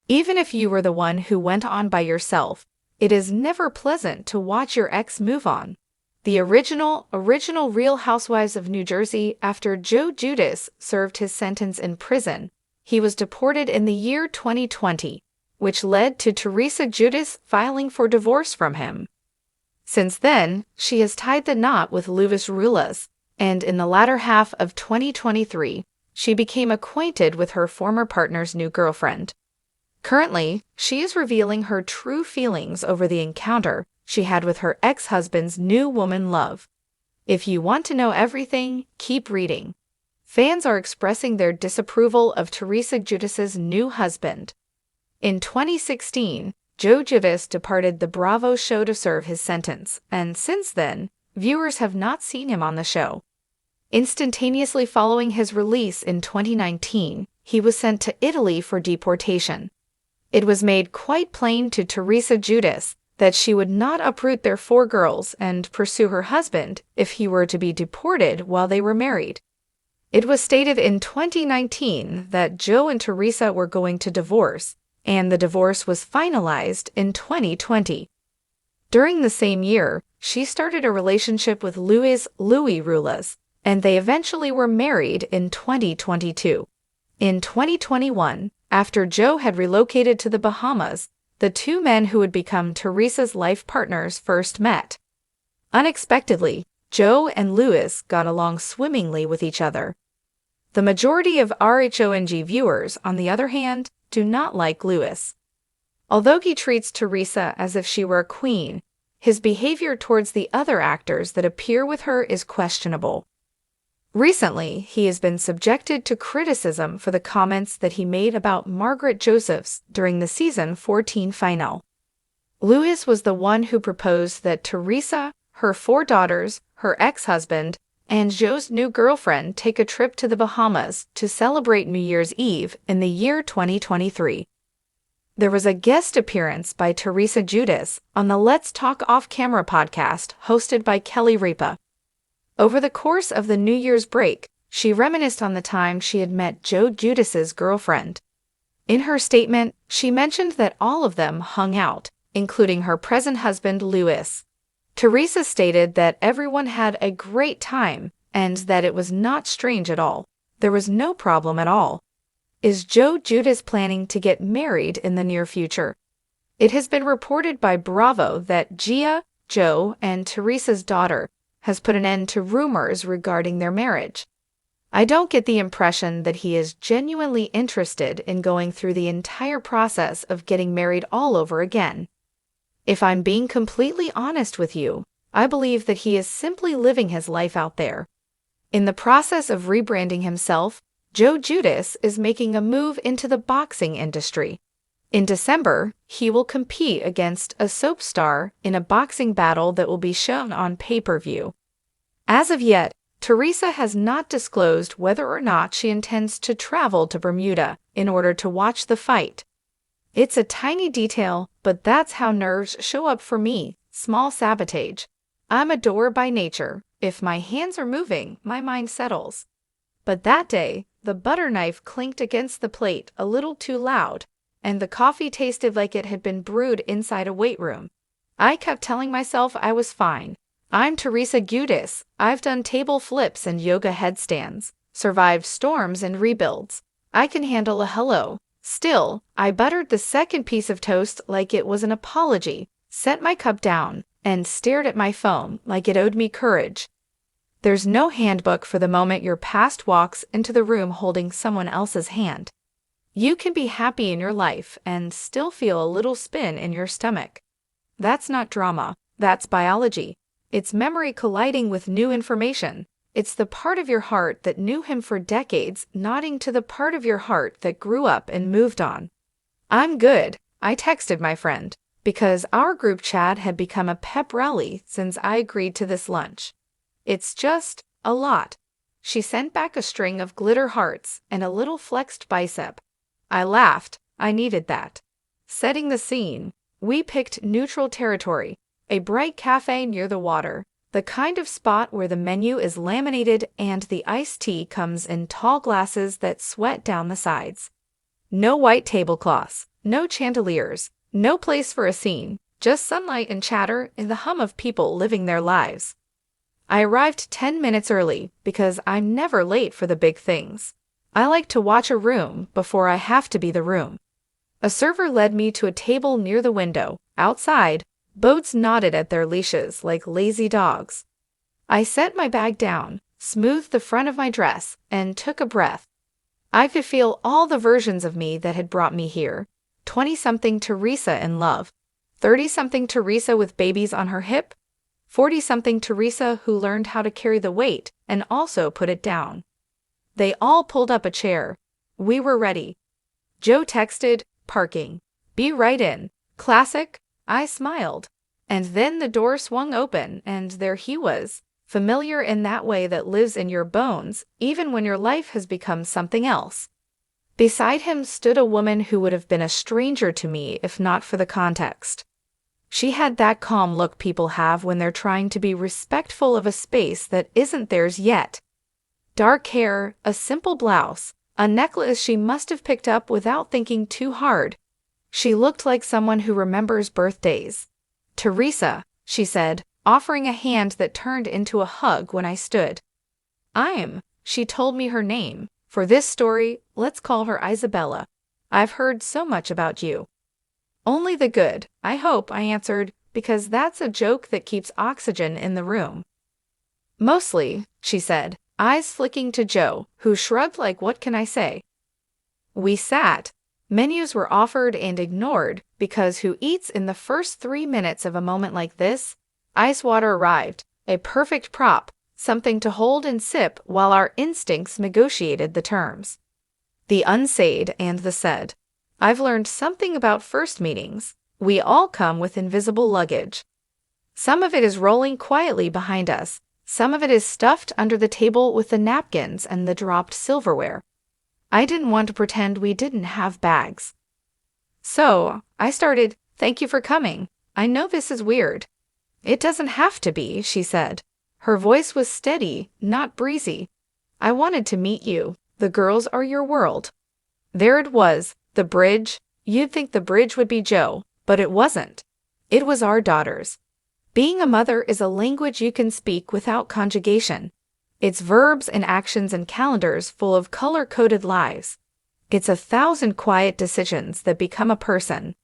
Even if you were the one who went on by yourself, it is never pleasant to watch your ex move on. The original Real Housewives of New Jersey, after Joe Giudice served his sentence in prison, he was deported in the year 2020, which led to Teresa Giudice filing for divorce from him. Since then, she has tied the knot with Louis Rulas, and in the latter half of 2023, she became acquainted with her former partner's new girlfriend. Currently, she is revealing her true feelings over the encounter she had with her ex-husband's new woman love. If you want to know everything, keep reading. Fans are expressing their disapproval of Teresa Giudice's new husband. In 2016, Joe Giudice departed the Bravo show to serve his sentence, and since then, viewers have not seen him on the show. Instantaneously following his release in 2019, he was sent to Italy for deportation. It was made quite plain to Teresa Giudice that she would not uproot their 4 girls and pursue her husband if he were to be deported while they were married. It was stated in 2019 that Joe and Teresa were going to divorce, and the divorce was finalized in 2020. During the same year, she started a relationship with Louis Rulas, and they eventually were married in 2022. In 2021, after Joe had relocated to the Bahamas, the 2 men who would become Teresa's life partners first met. Unexpectedly, Joe and Louis got along swimmingly with each other. The majority of RHONG viewers, on the other hand, do not like Louis. Although he treats Teresa as if she were a queen, his behavior towards the other actors that appear with her is questionable. Recently, he has been subjected to criticism for the comments that he made about Margaret Josephs during the season 14 finale. Louis was the one who proposed that Teresa, her 4 daughters, her ex-husband, and Joe's new girlfriend take a trip to the Bahamas to celebrate New Year's Eve in the year 2023. There was a guest appearance by Teresa Giudice on the Let's Talk Off-Camera podcast hosted by Rhobh. Over the course of the New Year's break, she reminisced on the time she had met Joe Giudice's girlfriend. In her statement, she mentioned that all of them hung out, including her present husband Louis. Teresa stated that everyone had a great time and that it was not strange at all. There was no problem at all. Is Joe Giudice planning to get married in the near future? It has been reported by Bravo that Gia, Joe, and Teresa's daughter has put an end to rumors regarding their marriage. I don't get the impression that he is genuinely interested in going through the entire process of getting married all over again. If I'm being completely honest with you, I believe that he is simply living his life out there. In the process of rebranding himself, Joe Giudice is making a move into the boxing industry. In December, he will compete against a soap star in a boxing battle that will be shown on pay-per-view. As of yet, Teresa has not disclosed whether or not she intends to travel to Bermuda in order to watch the fight. It's a tiny detail, but that's how nerves show up for me, small sabotage. I'm a doer by nature. If my hands are moving, my mind settles. But that day, the butter knife clinked against the plate a little too loud, and the coffee tasted like it had been brewed inside a weight room. I kept telling myself I was fine. I'm Teresa Giudice. I've done table flips and yoga headstands, survived storms and rebuilds. I can handle a hello. Still, I buttered the second piece of toast like it was an apology, set my cup down, and stared at my phone like it owed me courage. There's no handbook for the moment your past walks into the room holding someone else's hand. You can be happy in your life and still feel a little spin in your stomach. That's not drama, that's biology. It's memory colliding with new information. It's the part of your heart that knew him for decades nodding to the part of your heart that grew up and moved on. I'm good, I texted my friend, because our group chat had become a pep rally since I agreed to this lunch. It's just a lot. She sent back a string of glitter hearts and a little flexed bicep. I laughed. I needed that. Setting the scene, we picked neutral territory, a bright cafe near the water, the kind of spot where the menu is laminated and the iced tea comes in tall glasses that sweat down the sides. No white tablecloths, no chandeliers, no place for a scene, just sunlight and chatter and the hum of people living their lives. I arrived 10 minutes early because I'm never late for the big things. I like to watch a room before I have to be the room. A server led me to a table near the window. Outside, boats nodded at their leashes like lazy dogs. I set my bag down, smoothed the front of my dress, and took a breath. I could feel all the versions of me that had brought me here. 20-something Teresa in love, 30-something Teresa with babies on her hip, 40-something Teresa who learned how to carry the weight and also put it down. They all pulled up a chair. We were ready. Joe texted, "Parking. Be right in." Classic. I smiled. And then the door swung open, and there he was, familiar in that way that lives in your bones, even when your life has become something else. Beside him stood a woman who would have been a stranger to me if not for the context. She had that calm look people have when they're trying to be respectful of a space that isn't theirs yet. Dark hair, a simple blouse, a necklace she must have picked up without thinking too hard. She looked like someone who remembers birthdays. "Teresa," she said, offering a hand that turned into a hug when I stood. She told me her name. For this story, let's call her Isabella. I've heard so much about you. Only the good, I hope, I answered, because that's a joke that keeps oxygen in the room. Mostly, she said, eyes flicking to Joe, who shrugged like what can I say? We sat. Menus were offered and ignored, because who eats in the first 3 minutes of a moment like this? Ice water arrived, a perfect prop, something to hold and sip while our instincts negotiated the terms. The unsaid and the said. I've learned something about first meetings. We all come with invisible luggage. Some of it is rolling quietly behind us. Some of it is stuffed under the table with the napkins and the dropped silverware. I didn't want to pretend we didn't have bags. So, I started, "Thank you for coming. I know this is weird." "It doesn't have to be," she said. Her voice was steady, not breezy. "I wanted to meet you. The girls are your world." There it was, the bridge. You'd think the bridge would be Joe, but it wasn't. It was our daughters. Being a mother is a language you can speak without conjugation. It's verbs and actions and calendars full of color-coded lives. It's 1,000 quiet decisions that become a person.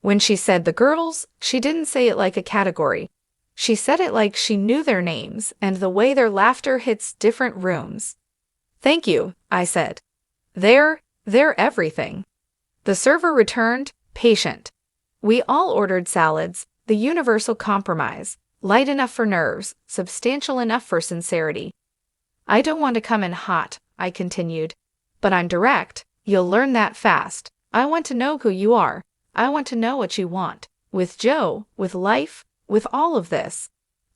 When she said the girls, she didn't say it like a category. She said it like she knew their names and the way their laughter hits different rooms. "Thank you," I said. They're everything." The server returned, patient. We all ordered salads, the universal compromise, light enough for nerves, substantial enough for sincerity. "I don't want to come in hot," I continued. "But I'm direct. You'll learn that fast. I want to know who you are. I want to know what you want. With Joe, with life, with all of this."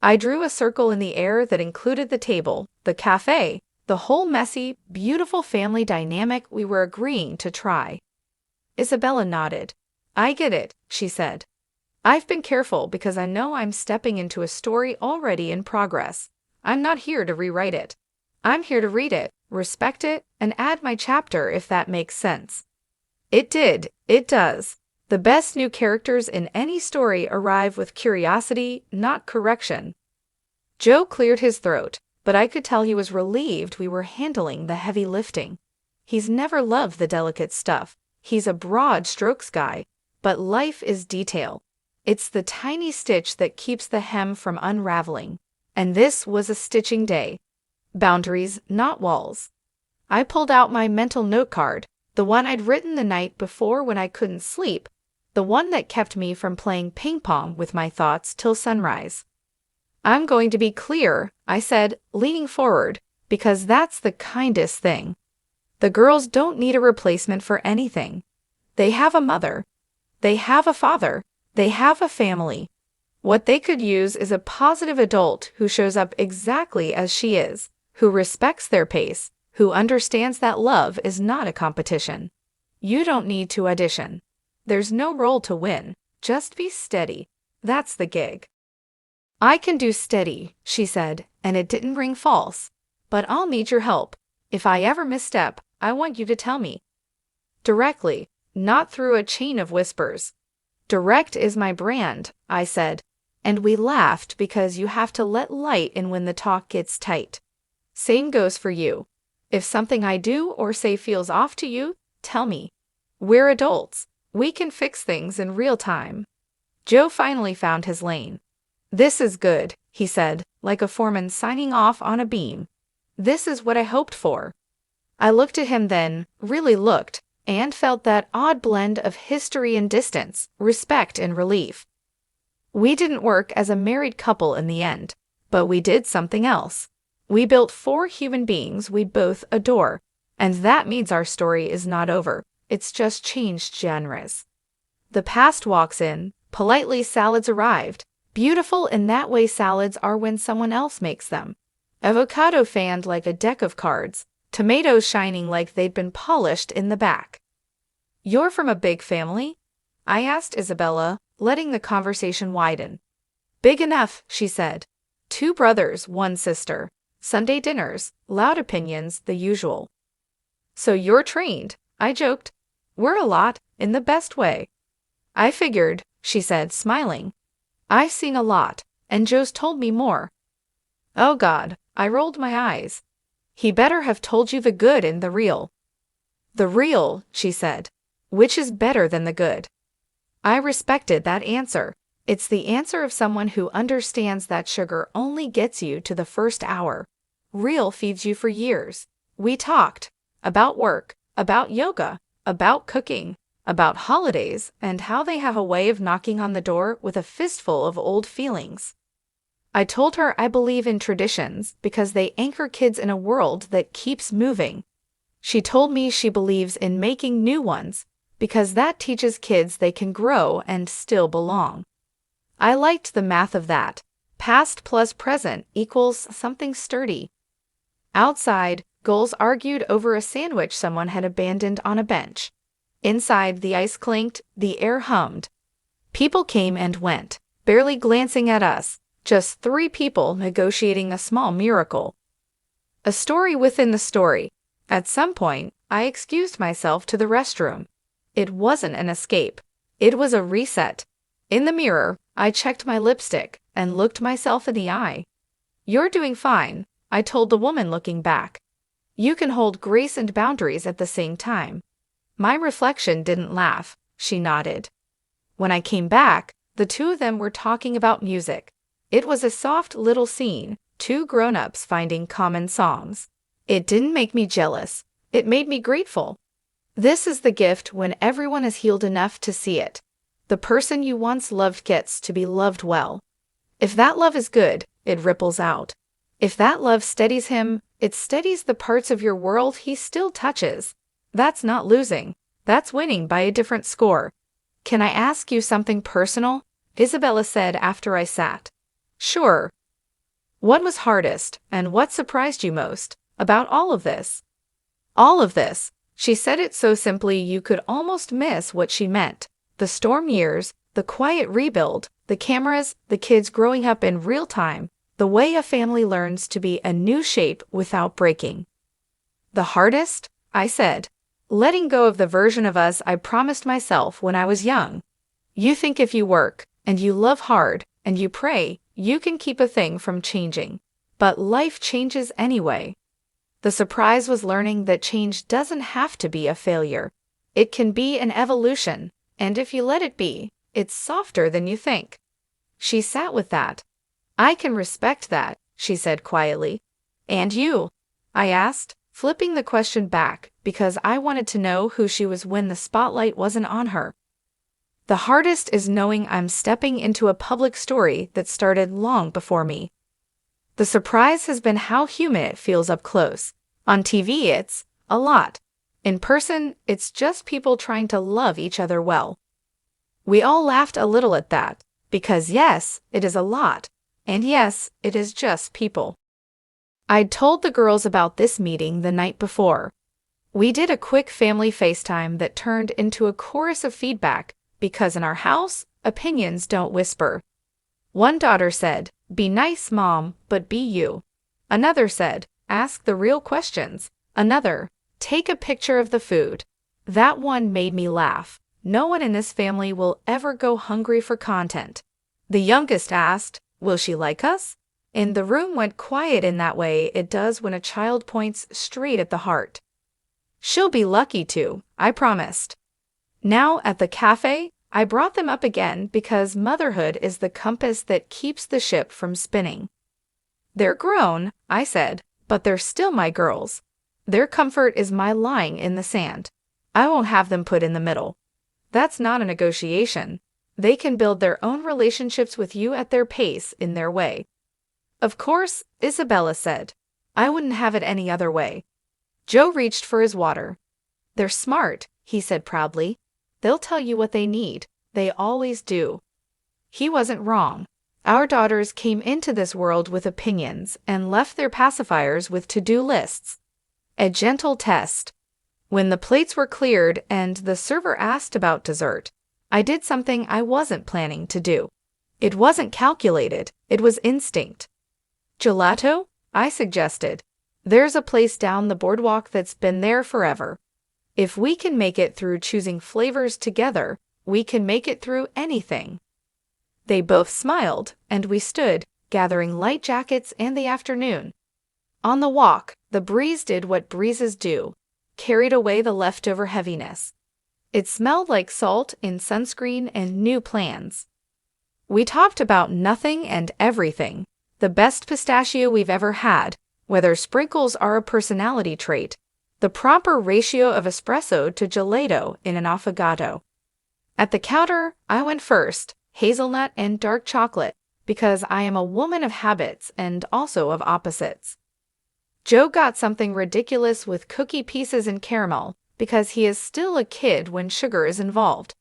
I drew a circle in the air that included the table, the cafe, the whole messy, beautiful family dynamic we were agreeing to try. Isabella nodded. "I get it," she said. "I've been careful because I know I'm stepping into a story already in progress. I'm not here to rewrite it. I'm here to read it, respect it, and add my chapter if that makes sense." It did. It does. The best new characters in any story arrive with curiosity, not correction. Joe cleared his throat, but I could tell he was relieved we were handling the heavy lifting. He's never loved the delicate stuff. He's a broad strokes guy, but life is detail. It's the tiny stitch that keeps the hem from unraveling. And this was a stitching day. Boundaries, not walls. I pulled out my mental note card, the one I'd written the night before when I couldn't sleep, the one that kept me from playing ping pong with my thoughts till sunrise. "I'm going to be clear," I said, leaning forward, "because that's the kindest thing. The girls don't need a replacement for anything. They have a mother. They have a father. They have a family. What they could use is a positive adult who shows up exactly as she is, who respects their pace, who understands that love is not a competition. You don't need to audition. There's no role to win. Just be steady. That's the gig." "I can do steady," she said, and it didn't ring false. "But I'll need your help. If I ever misstep, I want you to tell me." Directly, not through a chain of whispers. Direct is my brand, I said. And we laughed because you have to let light in when the talk gets tight. Same goes for you. If something I do or say feels off to you, tell me. We're adults. We can fix things in real time. Joe finally found his lane. This is good, he said, like a foreman signing off on a beam. This is what I hoped for. I looked at him then, really looked, and felt that odd blend of history and distance, respect and relief. We didn't work as a married couple in the end, but we did something else. We built 4 human beings we both adore, and that means our story is not over. It's just changed genres. The past walks in, politely salads arrived, beautiful in that way salads are when someone else makes them. Avocado fanned like a deck of cards, tomatoes shining like they'd been polished in the back. You're from a big family? I asked Isabella, letting the conversation widen. Big enough, she said. 2 brothers, 1 sister. Sunday dinners, loud opinions, the usual. So you're trained, I joked. We're a lot, in the best way. I figured, she said, smiling. I've seen a lot, and Joe's told me more. Oh God, I rolled my eyes. He better have told you the good and the real. The real, she said. Which is better than the good? I respected that answer. It's the answer of someone who understands that sugar only gets you to the first hour. Real feeds you for years. We talked about work, about yoga, about cooking, about holidays, and how they have a way of knocking on the door with a fistful of old feelings. I told her I believe in traditions because they anchor kids in a world that keeps moving. She told me she believes in making new ones because that teaches kids they can grow and still belong. I liked the math of that. Past plus present equals something sturdy. Outside, goals argued over a sandwich someone had abandoned on a bench. Inside, the ice clinked, the air hummed. People came and went, barely glancing at us, just 3 people negotiating a small miracle. A story within the story. At some point, I excused myself to the restroom. It wasn't an escape. It was a reset. In the mirror, I checked my lipstick and looked myself in the eye. You're doing fine, I told the woman looking back. You can hold grace and boundaries at the same time. My reflection didn't laugh, she nodded. When I came back, the 2 of them were talking about music. It was a soft little scene, 2 grown-ups finding common songs. It didn't make me jealous. It made me grateful. This is the gift when everyone is healed enough to see it. The person you once loved gets to be loved well. If that love is good, it ripples out. If that love steadies him, it steadies the parts of your world he still touches. That's not losing. That's winning by a different score. Can I ask you something personal? Isabella said after I sat. Sure. What was hardest and what surprised you most about all of this? All of this. She said it so simply you could almost miss what she meant. The storm years, the quiet rebuild, the cameras, the kids growing up in real time, the way a family learns to be a new shape without breaking. The hardest? I said. Letting go of the version of us I promised myself when I was young. You think if you work, and you love hard, and you pray, you can keep a thing from changing. But life changes anyway. The surprise was learning that change doesn't have to be a failure. It can be an evolution, and if you let it be, it's softer than you think. She sat with that. I can respect that, she said quietly. And you? I asked, flipping the question back because I wanted to know who she was when the spotlight wasn't on her. The hardest is knowing I'm stepping into a public story that started long before me. The surprise has been how human it feels up close. On TV, it's a lot. In person, it's just people trying to love each other well. We all laughed a little at that, because yes, it is a lot, and yes, it is just people. I'd told the girls about this meeting the night before. We did a quick family FaceTime that turned into a chorus of feedback, because in our house, opinions don't whisper. One daughter said, "Be nice, Mom, but be you." Another said, "Ask the real questions." Another, "Take a picture of the food." That one made me laugh. No one in this family will ever go hungry for content. The youngest asked, "Will she like us?" And the room went quiet in that way it does when a child points straight at the heart. "She'll be lucky to," I promised. Now, at the cafe, I brought them up again because motherhood is the compass that keeps the ship from spinning. "They're grown," I said, "but they're still my girls. Their comfort is my lying in the sand. I won't have them put in the middle. That's not a negotiation. They can build their own relationships with you at their pace, in their way." "Of course," Isabella said. "I wouldn't have it any other way." Joe reached for his water. "They're smart," he said proudly. "They'll tell you what they need. They always do." He wasn't wrong. Our daughters came into this world with opinions and left their pacifiers with to-do lists. A gentle test. When the plates were cleared and the server asked about dessert, I did something I wasn't planning to do. It wasn't calculated, it was instinct. "Gelato?" I suggested. "There's a place down the boardwalk that's been there forever. If we can make it through choosing flavors together, we can make it through anything." They both smiled, and we stood, gathering light jackets and the afternoon. On the walk, the breeze did what breezes do, carried away the leftover heaviness. It smelled like salt in sunscreen and new plans. We talked about nothing and everything. The best pistachio we've ever had, whether sprinkles are a personality trait, the proper ratio of espresso to gelato in an affogato. At the counter, I went first, hazelnut and dark chocolate, because I am a woman of habits and also of opposites. Joe got something ridiculous with cookie pieces and caramel, because he is still a kid when sugar is involved.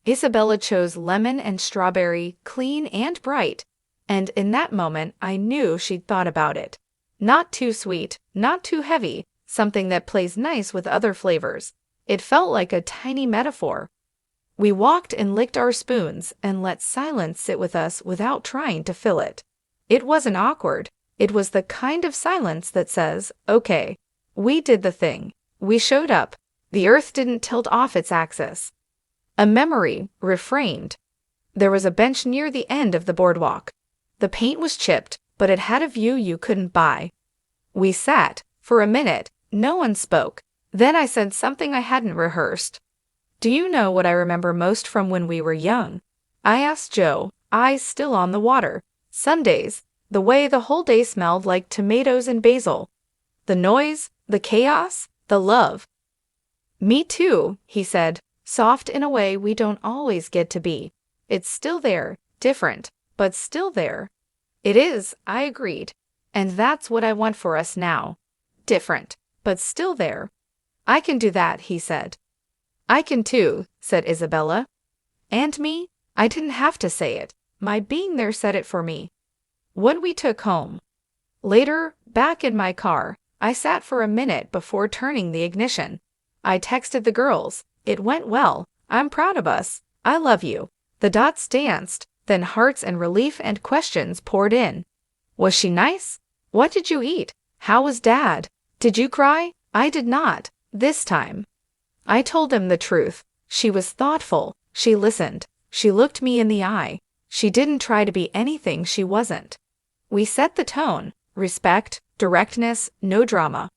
Isabella chose lemon and strawberry, clean and bright, and in that moment I knew she'd thought about it. Not too sweet, not too heavy, something that plays nice with other flavors. It felt like a tiny metaphor. We walked and licked our spoons and let silence sit with us without trying to fill it. It wasn't awkward. It was the kind of silence that says, "Okay, we did the thing. We showed up. The earth didn't tilt off its axis." A memory, reframed. There was a bench near the end of the boardwalk. The paint was chipped, but it had a view you couldn't buy. We sat. For a minute, no one spoke. Then I said something I hadn't rehearsed. "Do you know what I remember most from when we were young?" I asked Joe, eyes still on the water. "Sundays. The way the whole day smelled like tomatoes and basil. The noise, the chaos, the love." "Me too," he said, soft in a way we don't always get to be. "It's still there, different, but still there." "It is," I agreed. "And that's what I want for us now. Different, but still there." "I can do that," he said. "I can too," said Isabella. "And me? I didn't have to say it. My being there said it for me." What we took home. Later, back in my car, I sat for a minute before turning the ignition. I texted the girls. "It went well. I'm proud of us. I love you." The dots danced, then hearts and relief and questions poured in. "Was she nice? What did you eat? How was Dad? Did you cry?" I did not, this time. I told them the truth. She was thoughtful. She listened. She looked me in the eye. She didn't try to be anything she wasn't. We set the tone. Respect, directness, no drama.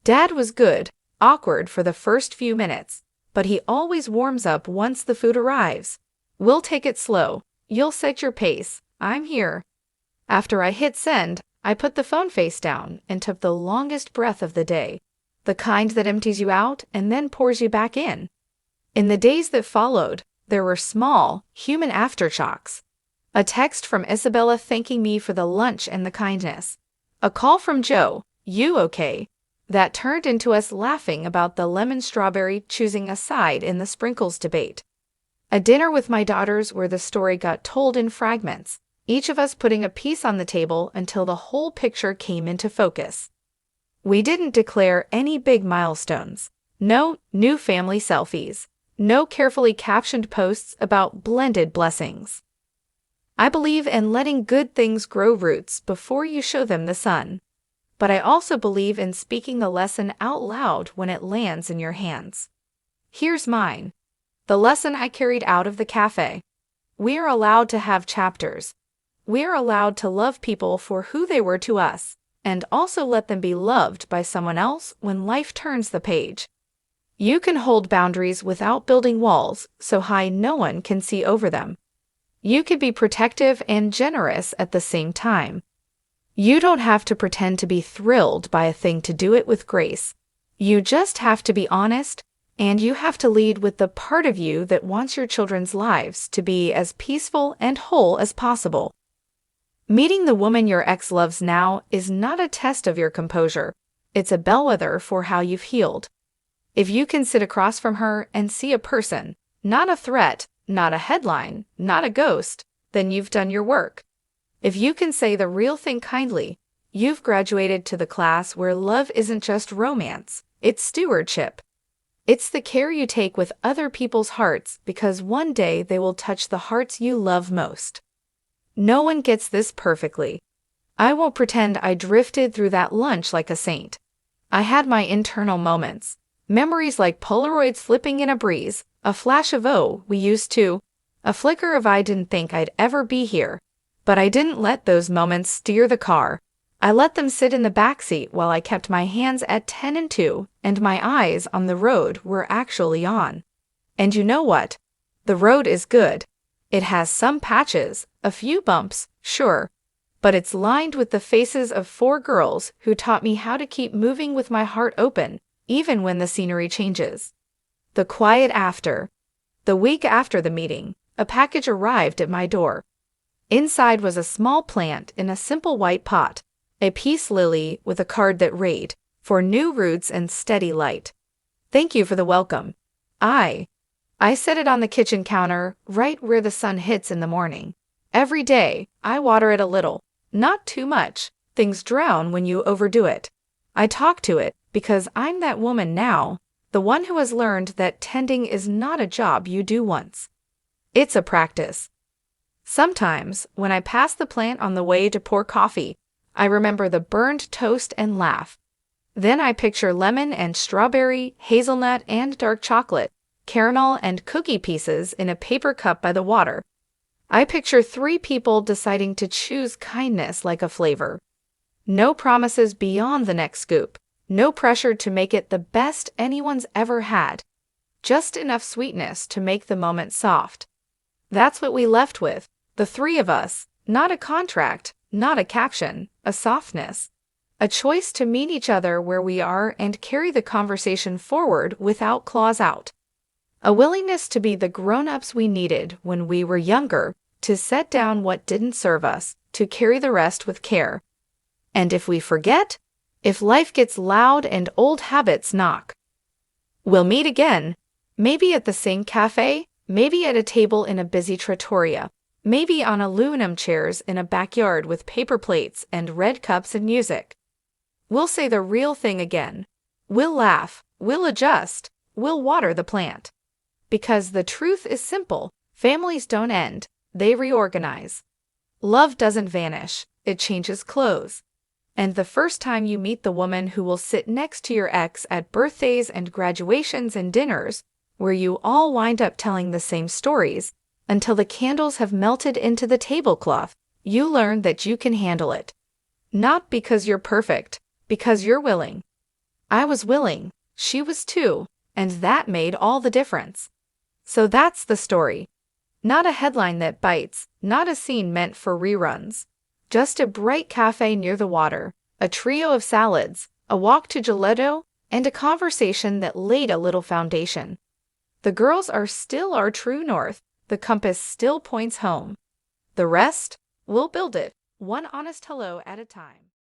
Dad was good, awkward for the first few minutes, but he always warms up once the food arrives. "We'll take it slow. You'll set your pace. I'm here." After I hit send, I put the phone face down and took the longest breath of the day, the kind that empties you out and then pours you back in. In the days that followed, there were small, human aftershocks. A text from Isabella thanking me for the lunch and the kindness. A call from Joe, "You okay?" That turned into us laughing about the lemon-strawberry choosing a side in the sprinkles debate. A dinner with my daughters where the story got told in fragments, each of us putting a piece on the table until the whole picture came into focus. We didn't declare any big milestones. No new family selfies. No carefully captioned posts about blended blessings. I believe in letting good things grow roots before you show them the sun. But I also believe in speaking the lesson out loud when it lands in your hands. Here's mine. The lesson I carried out of the cafe. We are allowed to have chapters. We are allowed to love people for who they were to us, and also let them be loved by someone else when life turns the page. You can hold boundaries without building walls so high no one can see over them. You can be protective and generous at the same time. You don't have to pretend to be thrilled by a thing to do it with grace. You just have to be honest, and you have to lead with the part of you that wants your children's lives to be as peaceful and whole as possible. Meeting the woman your ex loves now is not a test of your composure. It's a bellwether for how you've healed. If you can sit across from her and see a person, not a threat, not a headline, not a ghost, then you've done your work. If you can say the real thing kindly, you've graduated to the class where love isn't just romance, it's stewardship. It's the care you take with other people's hearts because one day they will touch the hearts you love most. No one gets this perfectly. I won't pretend I drifted through that lunch like a saint. I had my internal moments. Memories like Polaroids flipping in a breeze, a flash of "oh, we used to," a flicker of "I didn't think I'd ever be here." But I didn't let those moments steer the car. I let them sit in the backseat while I kept my hands at 10 and 2 and my eyes on the road were actually on. And you know what? The road is good. It has some patches, a few bumps, sure, but it's lined with the faces of 4 girls who taught me how to keep moving with my heart open, even when the scenery changes. The quiet after. The week after the meeting, a package arrived at my door. Inside was a small plant in a simple white pot, a peace lily with a card that read, "For new roots and steady light. Thank you for the welcome." I set it on the kitchen counter, right where the sun hits in the morning. Every day, I water it a little, not too much. Things drown when you overdo it. I talk to it because I'm that woman now, the one who has learned that tending is not a job you do once. It's a practice. Sometimes, when I pass the plant on the way to pour coffee, I remember the burned toast and laugh. Then I picture lemon and strawberry, hazelnut and dark chocolate, caramel and cookie pieces in a paper cup by the water. I picture 3 people deciding to choose kindness like a flavor. No promises beyond the next scoop, no pressure to make it the best anyone's ever had. Just enough sweetness to make the moment soft. That's what we left with, the 3 of us, not a contract, not a caption, a softness. A choice to meet each other where we are and carry the conversation forward without claws out. A willingness to be the grown-ups we needed when we were younger, to set down what didn't serve us, to carry the rest with care. And if we forget, if life gets loud and old habits knock, we'll meet again, maybe at the same cafe, maybe at a table in a busy trattoria, maybe on aluminum chairs in a backyard with paper plates and red cups and music. We'll say the real thing again. We'll laugh, we'll adjust, we'll water the plant. Because the truth is simple, families don't end, they reorganize. Love doesn't vanish, it changes clothes. And the first time you meet the woman who will sit next to your ex at birthdays and graduations and dinners, where you all wind up telling the same stories, until the candles have melted into the tablecloth, you learn that you can handle it. Not because you're perfect, because you're willing. I was willing, she was too, and that made all the difference. So that's the story. Not a headline that bites, not a scene meant for reruns. Just a bright cafe near the water, a trio of salads, a walk to Gelato, and a conversation that laid a little foundation. The girls are still our true north, the compass still points home. The rest, we'll build it, one honest hello at a time.